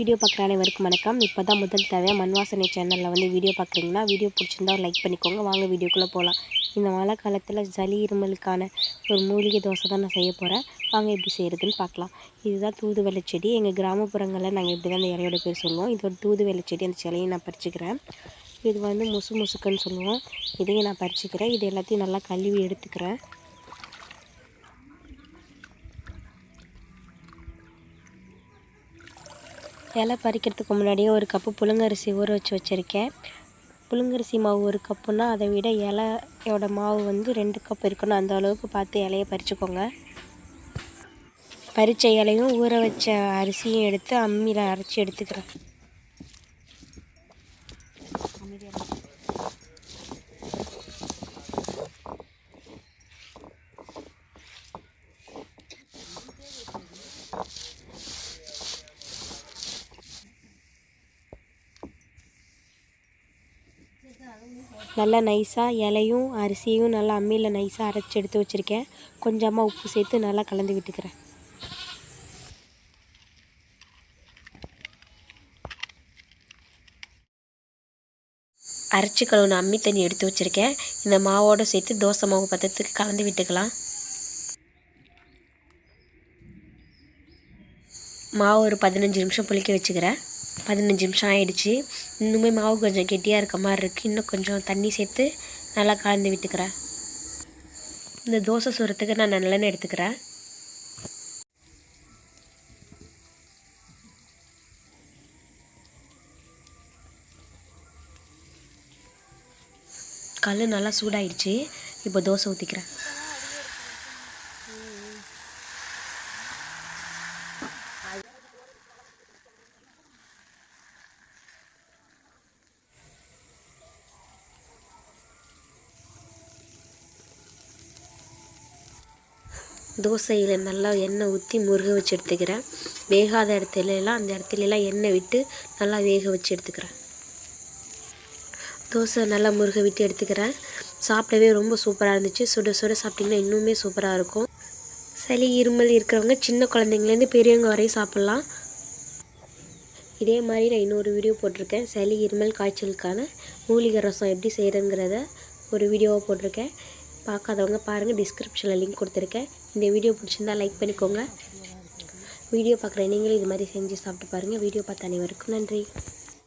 Video பார்க்குற அனைவருக்கும் வணக்கம். இப்போ தான் முதல் தடவை மண் வாசனை சேனலில் வந்து வீடியோ பார்க்குறீங்கன்னா வீடியோ பிடிச்சிருந்தா ஒரு லைக் பண்ணிக்கோங்க. வாங்க வீடியோக்குள்ளே போகலாம். இந்த மழை காலத்தில் சளி இருமலுக்கான ஒரு மூலிகை தோசை தான் நான் செய்ய போகிறேன். வாங்க எப்படி செய்கிறதுன்னு பார்க்கலாம். இதுதான் தூதுவளை செடி. எங்கள் கிராமப்புறங்களில் நாங்கள் இப்படி தான் இந்த இலையோட பேர் சொல்லுவோம். இது ஒரு தூதுவளை செடி. அந்த சிலையை நான் பறிச்சுக்கிறேன். இது வந்து முசுக்குன்னு சொல்லுவோம். இதையும் நான் பறிச்சுக்கிறேன். இது எல்லாத்தையும் நல்லா கழுவி எடுத்துக்கிறேன். இலை பறிக்கிறதுக்கு முன்னாடியே ஒரு கப்பு புழுங்கரிசி ஊற வச்சுருக்கேன். புழுங்கரிசி மாவு ஒரு கப்புன்னா அதை விட இலையோட மாவு வந்து 2 கப் இருக்கணும். அந்த அளவுக்கு பார்த்து இலையை பறிச்சுக்கோங்க. பறித்த இலையும் ஊற வச்ச அரிசியும் எடுத்து அம்மியில் அரைச்சி எடுத்துக்கிறேன். நல்லா நைஸாக இலையும் அரிசியும் நல்லா அம்மியில் நைஸாக அரைச்சி எடுத்து வச்சுருக்கேன். கொஞ்சமாக உப்பு சேர்த்து நல்லா கலந்து விட்டுக்கிறேன். அரைச்சி கழுவுன அம்மி தண்ணி எடுத்து வச்சுருக்கேன். இந்த மாவோடு சேர்த்து தோசை மாவு பதத்துக்கு கலந்து விட்டுக்கலாம். மாவு ஒரு 15 நிமிஷம் புளிக்க வச்சுக்கிறேன். 15 நிமிஷம் ஆகிடுச்சு. இன்னுமே மாவு கொஞ்சம் கெட்டியாக இருக்க மாதிரி இருக்குது. இன்னும் கொஞ்சம் தண்ணி சேர்த்து நல்லா கலந்து விட்டுக்கிறேன். இந்த தோசை சுடுறதுக்கு நான் நல்லெண்ணெய் எடுத்துக்கிறேன். கல் நல்லா சூடாயிடுச்சு. இப்போ தோசை ஊற்றிக்கிறேன். தோசையில் நல்லா எண்ணெய் ஊற்றி முருக வச்சு எடுத்துக்கிறேன். வேகாத இடத்துலலாம் அந்த இடத்துலலாம் எண்ணெய் விட்டு நல்லா வேக வச்சு எடுத்துக்கிறேன். தோசை நல்லா முருக விட்டு எடுத்துக்கிறேன். சாப்பிடவே ரொம்ப சூப்பராக இருந்துச்சு. சுட சுட சாப்பிட்டிங்கன்னா இன்னுமே சூப்பராக இருக்கும். சளி இருமல் இருக்கிறவங்க சின்ன குழந்தைங்கலேருந்து பெரியவங்க வரையும் சாப்பிட்லாம். இதே மாதிரி நான் இன்னொரு வீடியோ போட்டிருக்கேன். சளி இருமல் காய்ச்சலுக்கான மூலிகை ரசம் எப்படி செய்கிறதுங்கிறத ஒரு வீடியோவாக போட்டிருக்கேன். பார்க்காதவங்க பாருங்கள், டிஸ்கிரிப்ஷனில் லிங்க் கொடுத்துருக்கேன். இந்த வீடியோ பிடிச்சிருந்தா லைக் பண்ணிக்கோங்க. வீடியோ பார்க்குற நீங்களும் இது மாதிரி செஞ்சு சாப்பிட்டு பாருங்கள். வீடியோ பார்த்த அனைவருக்கும் நன்றி.